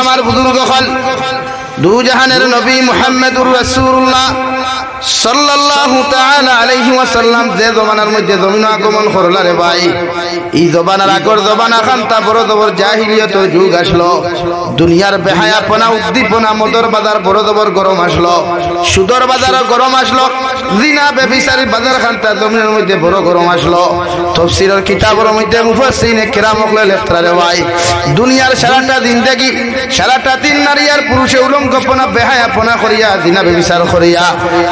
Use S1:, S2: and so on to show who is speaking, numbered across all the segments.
S1: আমার বুজুর্গ হল দু জাহানের নবী মুহাম্মদুর রাসূলুল্লাহ সাল্লাল্লাহু তাআলা আলাইহি ওয়াসাল্লাম যে জমানার মধ্যে জমিন আগমন করলা রে ভাই, এই জমানার আগর জমানা খান্তা বড় জবর জাহিলিয়তের যুগ আসলো। দুনিয়ার বেহায়াপনা উদ্দীপনা মদর বাজার বড় জবর গরম আসলো, সুদর বাজার গরম আসলো, জিনা বেবিচারী বাজার খান্তা জমিনের মধ্যে বড় গরম আসলো। তাফসীরের কিতাবের মধ্যে মুফাসসিরিনে কেরাম হলে লেখরা রে ভাই, দুনিয়ার সারাটা জিন্দেগি সারাটা দিন নারী আর পুরুষে উলঙ্গপনা বেহায়াপনা করিয়া জিনা বেবিচার করিয়া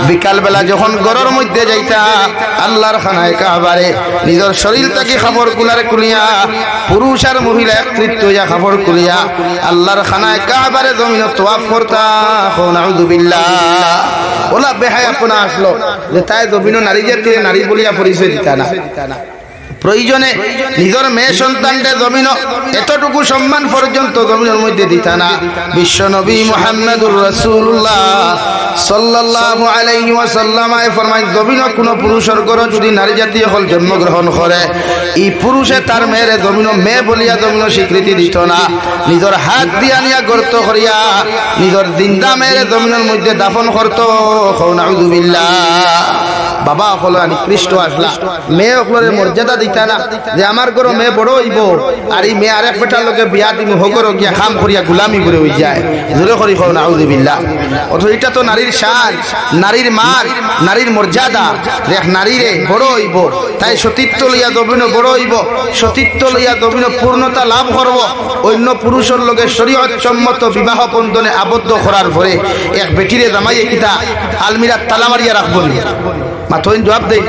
S1: বিকাল বেলা যখন ঘরের মধ্যে যাইতা আল্লাহর খানায় কাবারে নিজের শরীর থেকে খাবার কুলারে কুলিয়া পুরুষ আর মহিলা একত্রিত হইয়া খাবার কুলিয়া আল্লাহর খানায় কাবারে জমিন তওয়াফ করতা। নাউযু বিল্লাহ। ওলা বেহায়াপনা আসলো যে তাই জমিন নারী জাতির নারী বলিয়া পরিচয় দিতা না। প্রয়োজনে নিজের মেয়ে সন্তানদের জমিন এতটুকু সম্মান পর্যন্ত জমিনের মধ্যে দিতা না। বিশ্ব নবী মুহাম্মদুর রাসূলুল্লাহ সাল্লাল্লাহু আলাইহি ওয়াসাল্লাম ফরমায়, জমিন কোন পুরুষের ঘরে যদি নারী জাতীয় হল জন্মগ্রহণ করে, এই পুরুষে তার মেয়ের জমিন মেয়ে বলিয়া জমিন স্বীকৃতি দিত না। নিজের হাত দিয়া নিয়া গর্ত করিয়া নিজের জিন্দা মেয়ের জমিনের মধ্যে দাফন করত। নাউযু বিল্লাহ। বাবা হলো নিকৃষ্ট আসলা মেয়ে হলের মর্যাদা দিতা না যে আমার ঘর মেয়ে বড় হইব আর এই মেয়ে আরেক বেটার লোকে বিয়া দিম হগর গিয়া খাম করিয়া গুলামি করে হয়ে যায়। জোরে করি কও নাউযু বিল্লাহ। অথচ এটা তো নারীর শান, নারীর মান, নারীর মর্যাদা। দেখ নারীরে বড় হইব তাই সতীত্ব লইয়া জমিন বড় হইব, সতীত্ব লইয়া জমিন পূর্ণতা লাভ করব। অন্য পুরুষের লোকে শরীয়ত সম্মত বিবাহ বন্ধনে আবদ্ধ করার পরে এক বেটিরে জামাইয়ে কিতা আলমিরা তালা মারিয়া রাখবো মাথইন জবাব দেই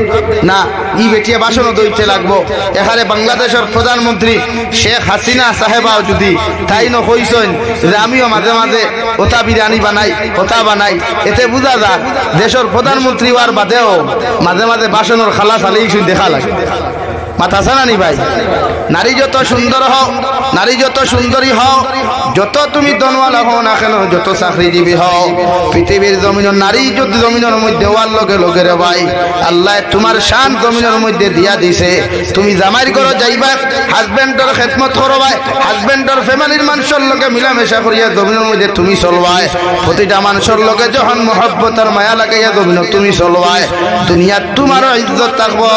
S1: না, ই বেটিয়া বাসন দইতে লাগবো। এখানে বাংলাদেশের প্রধানমন্ত্রী শেখ হাসিনা সাহেবাও যদি তাই ন কইছেন যে আমিও মাঝে মাঝে ওটা বিরিয়ানি বানাই ওটা বানাই, এতে বুঝা যায় দেশের প্রধানমন্ত্রী হওয়ার বাদেও মাঝে মাঝে বাসনের খালা চালিয়ে দেখা লাগে। মাথা ছাড়ানি ভাই, নারী যত সুন্দর হও, নারী যত সুন্দরী হও, যত তুমি ধনওয়ালা হও না কেন, যত চাকরিজীবী হও, পৃথিবীর জমিন নারী যদি জমিনের মধ্যে হওয়ার লগে লগে রে ভাই আল্লাহ তোমার শান জমিনের মধ্যে দিয়া দিছে। তুমি জামাইর ঘরে যাইবা, হাজবেন্ডের খেদমত করবাই, হাজবেন্ডের ফ্যামিলির মানুষের লগে মিলামেশা করিয়া জমিনের মধ্যে তুমি চলবাই। প্রতিটা মানুষের লগে যখন মহব্বত আর মায়া লাগাইয়া জমিন তুমি চলবাই, দুনিয়াত তোমারও ইজ্জত থাকবো,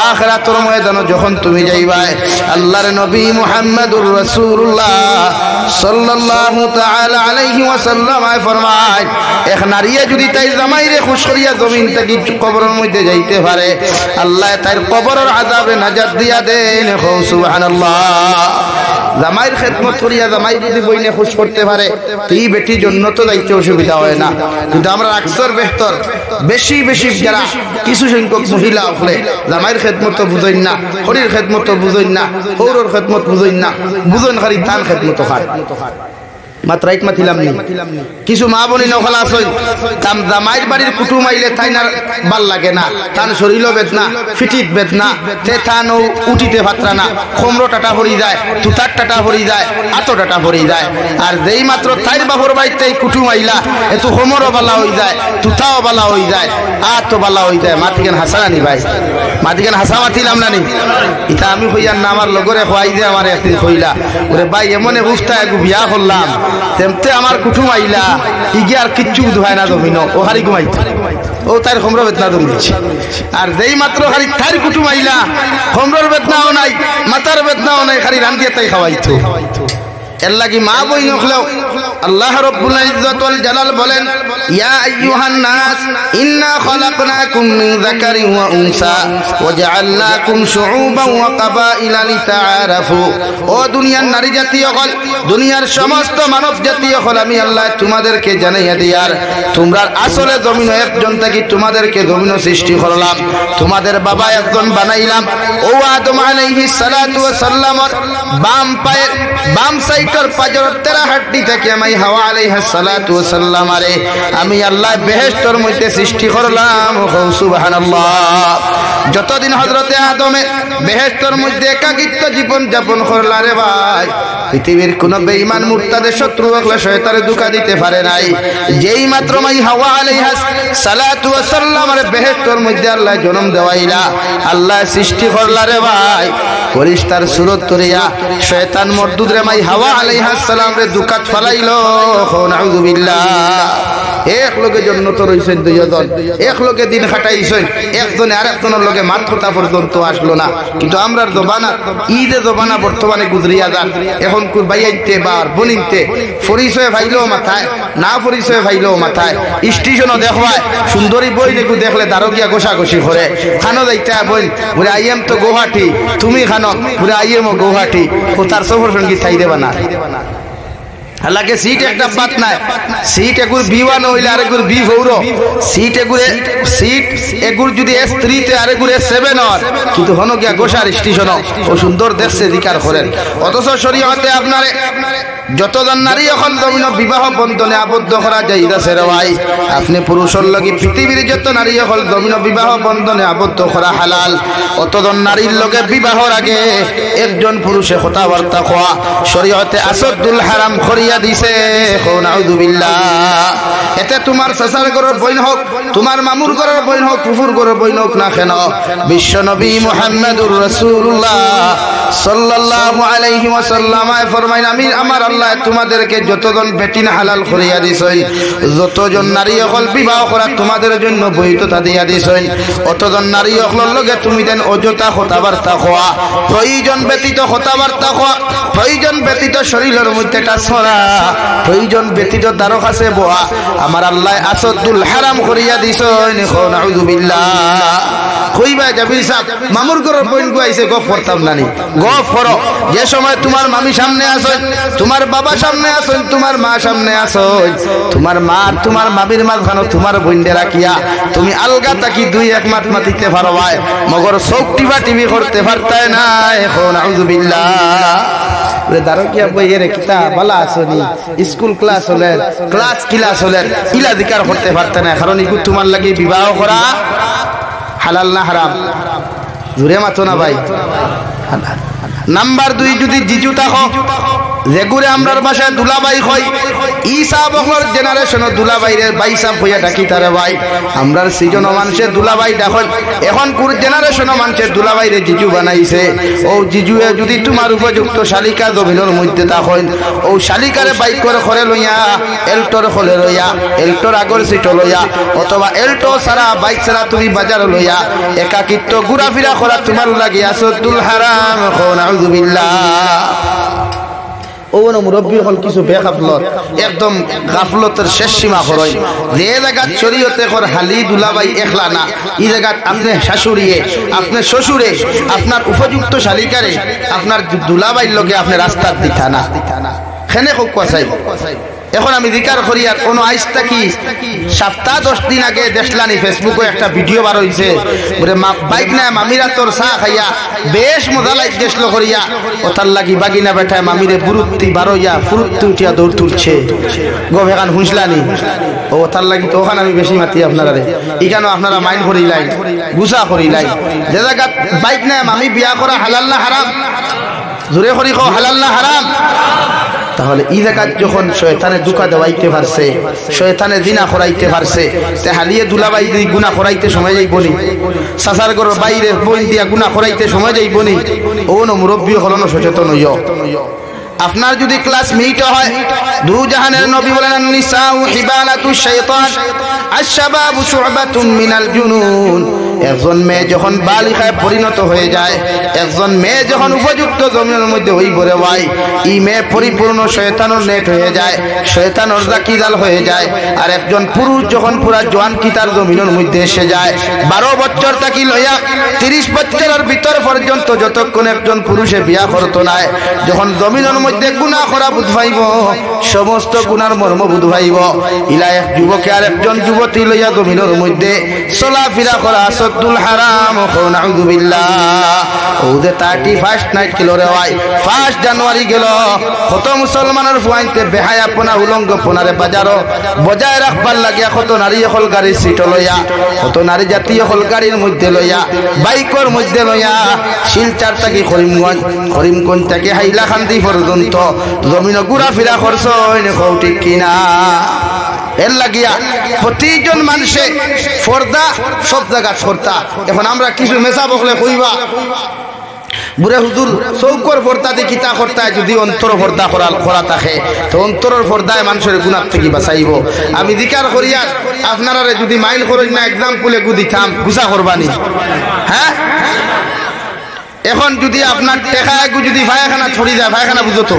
S1: আখিরাতের ময়দান যখন তুমি যাইবাই। আল্লাহর নবী মুহাম্মদুর রাসূলুল্লাহ সাল্লাল্লাহু তাআলা আলাইহি ওয়াসাল্লাম ফরমায়, এক নারীয়ে যদি তাই জামাইরে খুশ করিয়া জমিন থেকে কবরের মধ্যে যাইতে পারে, আল্লাহ তার কবরের আযাবে নাজাত দিয়া দেন। সুবহানাল্লাহ। জামাইর খেদমত করিয়া জামাই যদি বইনে খুশ করতে পারে এই বেটি জন্য তো যাইতে অসুবিধা হয় না। কিন্তু আমরা আকসর বেহতর বেশি বেশি যারা কিছু সংখ্যক মহিলা হলে জামাইর খেদমত তো বুঝেন না, হরির খেদমত তো বুঝেন না, হৌরর খেদমত বুঝেন না, বুঝেন খালি তান খেদমত খায়। মাত্র এক মাতিলাম নি কিছু মা বনি নকল আসই তাম জামাইর বাড়ির কুটুম আইলে তাই না ভাল লাগে না, তান শরীরও বেদনা, ফিটিত বেদনা, তে থানো উঠিতে ভাত্রা না, খমরো টাটা ভরি যায়, তুতার টাটা ভরি যায়, আতো টাটা ভরি যায়। আর যেই মাত্র তাইর বাবুর বাড়িতে কুটুম আইলা এত খমরও বালা হয়ে যায়, তুতাও বালা হয়ে যায়, আতো বালা হয়ে যায়। মাতিকেন হাসা নি ভাই, মাতিকেন হাসা মাতিলাম না নি। ইতা আমি হইয়ার না আমার লগরে খোয়াই যে আমার একদিন কইলা ওরে ভাই এমনে বুঝতা এক বিয়া করলাম তেমতে আমার কুটুম আইলা ইগে আর কিচ্ছু বুঝায় না জমিন ও হারি ঘুমাইতে ও তার খমর বেদনা জমিছে। আর যেই মাত্র খালি তার কুটুম আইলা খমরের বেদনাও নাই, মাথার বেদনাও নাই, খালি রান্দিয়ে তাই খাওয়াইতো। এর লাগি মা বই নখলেও আল্লাহ রাব্বুল ইজ্জত ওয়াল জালাল বলেন, ইয়া আইয়ুহান নাস ইন্না খলাকনাকুম মিন যাকারিন ওয়া উনসা ওয়া জাআলনাকুম শুউবান ওয়া কাবাইলা লিতাআরাফু। ও দুনিয়ার নারী জাতি হল, দুনিয়ার সমস্ত মানব জাতি হল, আমি আল্লাহ তোমাদেরকে জানাইয়া দিয়ার তোমরা আসলে জমিন একজন থাকি তোমাদেরকে জমিন সৃষ্টি করলাম, তোমাদের বাবা একজন বানাইলাম। ও আদম আলাইহিস সালাতু ওয়াস সালামের বাম পায়ের বাম সাইডের পাজরের তেরা হাড্ডি থেকে আমি হাওয়া আলাইহিস সালাতু ওয়াস সালাম আরে আমি আল্লাহ বেহেশতের মধ্যে সৃষ্টি করলাম। সুবহানাল্লাহ। যতদিন হযরতে আদমে বেহেশতের মধ্যে একাকিত্ব জীবন যাপন করলা রে ভাই, পৃথিবীর কোন বেঈমান মুরতাদের শত্রু হলে শয়তানে ধোঁকা দিতে পারে নাই। যেই মাত্র মাই হাওয়া আলাইহা সালাতু ওয়া সাল্লামের বেহেশতের মধ্যে আল্লাহ জন্ম দেওয়াইলা, আল্লাহ সৃষ্টি করলা রে ভাই, ফেরেশতার সুরত তরিয়া শয়তান মরদুদ রে মাই হাওয়া আলাইহা সালাম রে দুকাত ফলাইলো। নাউযুবিল্লাহ। এক লোকে জন্নত রইছেন দুইজন, এক লোকে দিন খাটাইছেন, একজনে আরেকজনের লোকে মাত কথা পর্যন্ত আসলো না। কিন্তু আমরার জবানা ঈদে জবানা বর্তমানে গুজরিয়া যান। এখন বাইয়াইতে বার বনিতে পরিচয় ভাইলেও মাথায়, না পরিচয় ভাইলেও মাথায়, স্টেশনও দেখবায় সুন্দরী বই নেকু দেখলে দারকিয়া গোসাগোসি করে। খানো যাইতে বই বলে আইএম তো গৌহাটি, তুমি খানো বলে আইএমও গৌহাটি, ও তার সফর সঙ্গী চাই দেবা না। হালাকে সিট একটা বাত নাই, সিট এগুর B1 হইলে আরেগুর B4, সিট এগুরে সিট এগুর যদি S3 তে আরেগুর S7 হয়, কিন্তু হনো গিয়া গোসার স্টেশন ও সুন্দর দেখছে দিকার করেন। অথচ শরীয়তে আপনারে যতজন নারী এখন জমিন বিবাহ বন্ধনে আবদ্ধ করা যাইতাছে রে ভাই, আপনি পুরুষের লাগি পৃথিবীর যত নারী এখন জমিন বিবাহ বন্ধনে আবদ্ধ করা হালাল। অতজন নারীর লগে বিবাহর আগে একজন পুরুষে কথাবার্তা কোয়া শরীয়তে আসাদুল হারাম করিয়া দিছে। নাউযুবিল্লাহ। এতে তোমার চাচার ঘরের বইন হোক, তোমার মামুর ঘরের বইন হোক, ফুফুর ঘরের বইন হোক না কেন, বিশ্ব নবী মুহাম্মদুর রাসূলুল্লাহ সাল্লাল্লাহু আলাইহি ওয়াসাল্লাম ফরমাইন, আমি আমার আল্লাহ তোমাদেরকে যতজন বেটিন হালাল করিয়া দিছেন, যতজন নারী হল বিবাহ করা তোমাদের জন্য বৈধতা দিয়া দিছেন, অতজন নারী হলের লগে তুমি দেন অযথা কথাবার্তা কোয়া, প্রয়োজন ব্যতীত কথাবার্তা কোয়া, প্রয়োজন ব্যতীত শরীরের মধ্যে টাচ করা, প্রয়োজন ব্যতীত দ্বারক আছে বোয়া আমার আল্লাহ আসাদুল হারাম করিয়া দিছেন। নাউযুবিল্লাহ। কইবা জাবির সাহেব মামুর ঘরের বইন গুয়াইছে গপ করতাম নানি, গপ করো। যে সময় তোমার মামি সামনে আসেন, তোমার বাবা সামনে আসেন, তোমার মা সামনে আসেন, তোমার মা আর তোমার মামির মাঝখানে তোমার বইন্ডে রাখিয়া তুমি আলগা তাকি দুই এক মাত মাতিতে পারো ভাই, মগর চোখ টিভা টিভি করতে পারতাই না। এখন নাউযুবিল্লাহ। দারকিয়া বইয়ের কিতা বালা আসনি, স্কুল ক্লাস হলেন, ক্লাস হলেন, ইলা দিকার করতে পারতেন না, কারণ ইগু তোমার লাগি বিবাহ করা হালাল না হারাম? জুড়ে মাতো না ভাই। নাম্বার 2, যদি জিজু থাকো যেগুরে আমরার ভাষায় দুলাবাই হয়, ঈসা বকর জেনারেশন দুলাবাইরে বাইসাব হইয়া ডাকি তারে ভাই, আমরার সিজন মানুষের দুলাবাই ডাকল, এখন পুরো জেনারেশন মানুষের দুলাবাইরে জিজু বানাইছে। ও জিজুয়ে যদি তোমার উপযুক্ত শালিকা জমিনের মধ্যে থাকেন, ও শালিকারে বাইক করে খরে লইয়া, এল্টোর খলে লইয়া, এল্টোর আগর সিট লইয়া, অথবা এল্টো ছাড়া বাইক ছাড়া তুমি বাজার লইয়া একাকিত্ব ঘুরাফিরা করা তোমার লাগি আসাদুল হারাম। নাউযুবিল্লাহ। ও মুরব্বী হল কিছু বেগাফলত, একদম গাফলতের শেষ সীমা করই। যে জায়গা শরীয়তে কর হালি দুলাবাই একলা না, এই জায়গা আপনি শাশুড়িয়ে, আপনার শ্বশুরে, আপনার উপযুক্ত শালিকারে, আপনার দুলাবাইর লগে আপনি রাস্তার দিতা না খেনে খুব কষাই। এখন আমি জিকার করি আর কোনো আইসটা কি সপ্তাহ 10 দিন আগে দেখলানি ফেসবুকে একটা ভিডিও বার হইছে, বলে বাইক না মামিরা তোর চা খাইয়া বেশ মজা লাইক গেছিল করিয়া, ওতার লাগি বাগিনা বেঠায় মামিরে বুরুত্তি বারইয়া ফুরুত্তি উঠিয়া দৌড় তুলছে। গভেখান হুঁসলানি ও তার লাগি তো ওখানে আমি বেশি মাতি আপনারা, এখানেও আপনারা মাইন্ড করিলাই, গুছা করিলাই। যে জায়গা বাইক না মামি বিয়া করা হালাল না হারাম? জোরে করি কও হালাল না হারাম? তাহলে এই জায়গায় যখন শয়তানে ধোঁকা দেওয়াইতে পারছে, শয়তানে জিনা করাইতে পারছে, তে হালিয়ে দুলাবাই দিয়ে গুনাহ করাইতে সময় যাইবনি, সাসার ঘরের বাইরে বই দিয়া গুনাহ করাইতে সময় যাইবনি। ও মুরব্বী হলনো সচেতন হইও। আপনার যদি ক্লাস মিট হয়, দু জাহানের নবী বলেন নিসাউ হিবালাতুশ শাইতান আশ-শাবাবু শু'বাতুম মিনাল জুনুন। একজন মেয়ে যখন বালিকায় পরিণত হয়ে যায়, একজন মেয়ে যখন উপযুক্ত জমিনের মধ্যে হই বরে ভাই, এই মেয়ে পরিপূর্ণ শয়তানের নেট হয়ে যায়, শয়তানের জাকিদাল হয়ে যায়। আর একজন পুরুষ যখন পুরা জওয়ান কিতার জমিনের মধ্যে এসে যায়, 12 বছর থাকি লইয়া 30 বছরের ভিতর পর্যন্ত যতক্ষণ একজন পুরুষে বিয়া করতো না, যখন জমিনের মধ্যে গুনাহ করা বুঝ পাইব, সমস্ত গুনার মর্ম বুঝ পাইব, ইলা এক যুবকে আর একজন যুবতী লইয়া জমিনের মধ্যে চলাফেরা করা আসদ্দুল হারাম নাউযু বিল্লাহ ওদে 31 নাইট কিলো রে ভাই 1 জানুয়ারি গেল কত মুসলমানের ফুয়াইতে বেহায়াপনা উলঙ্গপনারে বাজারো বজায় রাখবার লাগিয়া কত নারী হল গাড়ির সিট লইয়া কত নারী জাতীয় হল গাড়ির মধ্যে লইয়া বাইকর মধ্যে লইয়া শিলচার থেকে করিমগঞ্জ থেকে হাইলাকান্দি পর্যন্ত জমিন ঘুরাফেরা করছ ঠিক কিনা এর লাগিয়া প্রতিজন মানুষে পর্দা সব জায়গা পর্দা এখন আমরা কিছু মেসা বকলে কইবা বুড়ে হুজুর চৌকর পর্দাতে কিতা করতায় যদি অন্তর পর্দা করা থাকে তো অন্তরের পর্দায় মানুষের গুনাহ থেকে বাঁচাইব আমি জিকার করিয়া আপনারা যদি মাইল করেন না এক্সাম্পলে দিতাম গুছা করবানি হ্যাঁ এখন যদি আপনার টেকায় যদি পায়খানা ছড়ি যায় পায়খানা বুঝো তো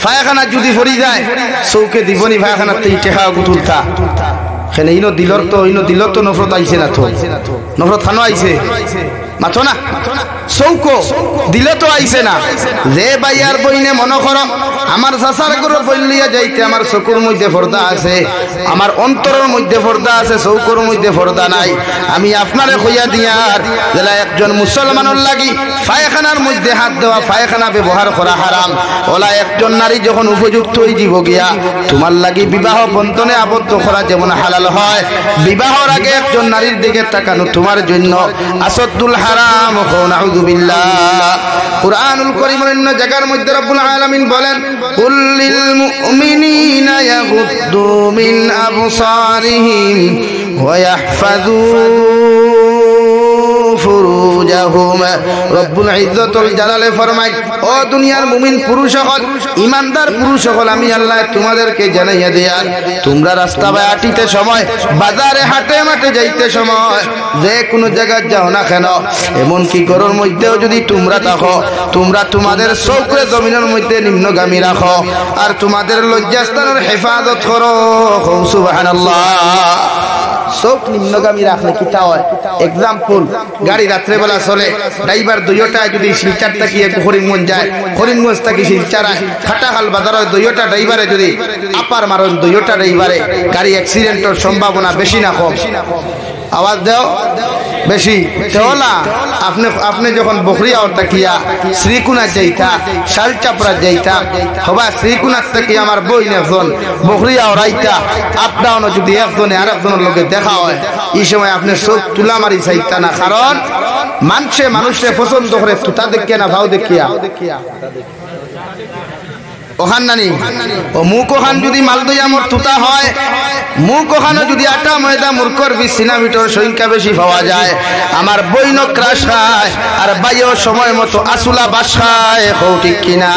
S1: পায়খানা যদি ছড়ি যায় চৌকে দিবনি পায়খানার থেকে টেকা তুলতা সেনে ইনো দিলর তো নফরত আইছে না তো নফরত খানো আইছে মাথো না চৌকো দিলে তো আইছে না যে বাইয়ার বইনে মনে করো আমার চাচার করে বললিয়া যাইতে আমার চকুর মধ্যে পর্দা আছে আমার অন্তরের মধ্যে পর্দা আছে চৌকোর মধ্যে পর্দা নাই আমি আপনারে কইয়া দিয়ার জেলা একজন মুসলমানের লাগি পায়খানার মধ্যে হাত দেওয়া পায়খানা ব্যবহার করা হারাম ওলা একজন নারী যখন উপযুক্ত হয়ে যাব গিয়া তোমার লাগি বিবাহ বন্ধনে আবদ্ধ করা যেমন হালাল হয় বিবাহর আগে একজন নারীর দিকে তাকানো তোমার জন্য আসদ্দুল হারাম নাউযু বিল্লাহ কুরআনুল কারীমের অন্য জায়গার মধ্যে রব্বুল আলামিন বলেন কুল লিল মুমিনিনা ইয়াগুদ্দু মিন আবসারিহিম ওয়া ইয়াহফাযু ফুরুজাহুম রব্বুল ইজ্জতুল জালালে ফরমায় ও দুনিয়ার মুমিন পুরুষ সকল ঈমানদার পুরুষ সকল আমি আল্লাহ তোমাদেরকে জানাইয়া দেয়া তোমরা রাস্তা বাই হাঁটিতে সময় বাজারে হাটে মাঠে যাইতে সময় যে কোনো জায়গা যাও না কেন এমন কি ঘরের মধ্যেও যদি তোমরা থাকো তোমরা তোমাদের চৌকে জমিনের মধ্যে নিম্নগামী রাখো আর তোমাদের লজ্জাস্থানের হেফাজত করো সুবহানাল্লাহ চৌক নিম্নগামী রাখলে কিতা হয় এক্সাম্পল গাড়ি রাত্রেবেলা চলে ড্রাইভার দুইটায় যদি শিলচার তাকিয়ে করিমগঞ্জ যায় করিমগঞ্জ থেকে শিলচারায় খাটাখাল বাজারের দুইটা ড্রাইভারে যদি আপার মারন দুইটা ড্রাইভারে গাড়ি অ্যাক্সিডেন্টের সম্ভাবনা বেশি না কম আওয়াজ দাও বেশি না আপনি যখন বকরিয়া তাকিয়া শ্রীকুনা যাইতা শালচাপড়া যাইতা হবা শ্রীকুনার থেকে আমার বই একজন বকরিয়া রাইতা আপ ডাউন যদি একজনে আর একজনের লোকে দেখা হয় এই সময় আপনি চোখ তুলা মারি চাইতা না কারণ মানুষে পছন্দ করে তুতা দেখিয়া না ভাও দেখিয়া ওখান নানি ও মুখ ওখান যদি মালদইয়া মোর তুতা হয় মুখ ওখানে যদি আটা ময়দা মূর্খর বিছিনা ভিতর সংখ্যা বেশি পাওয়া যায় আমার বইন ক্রাশ খায় আর বাইও সময় মতো আসুলা বাস খায় ঠিক কিনা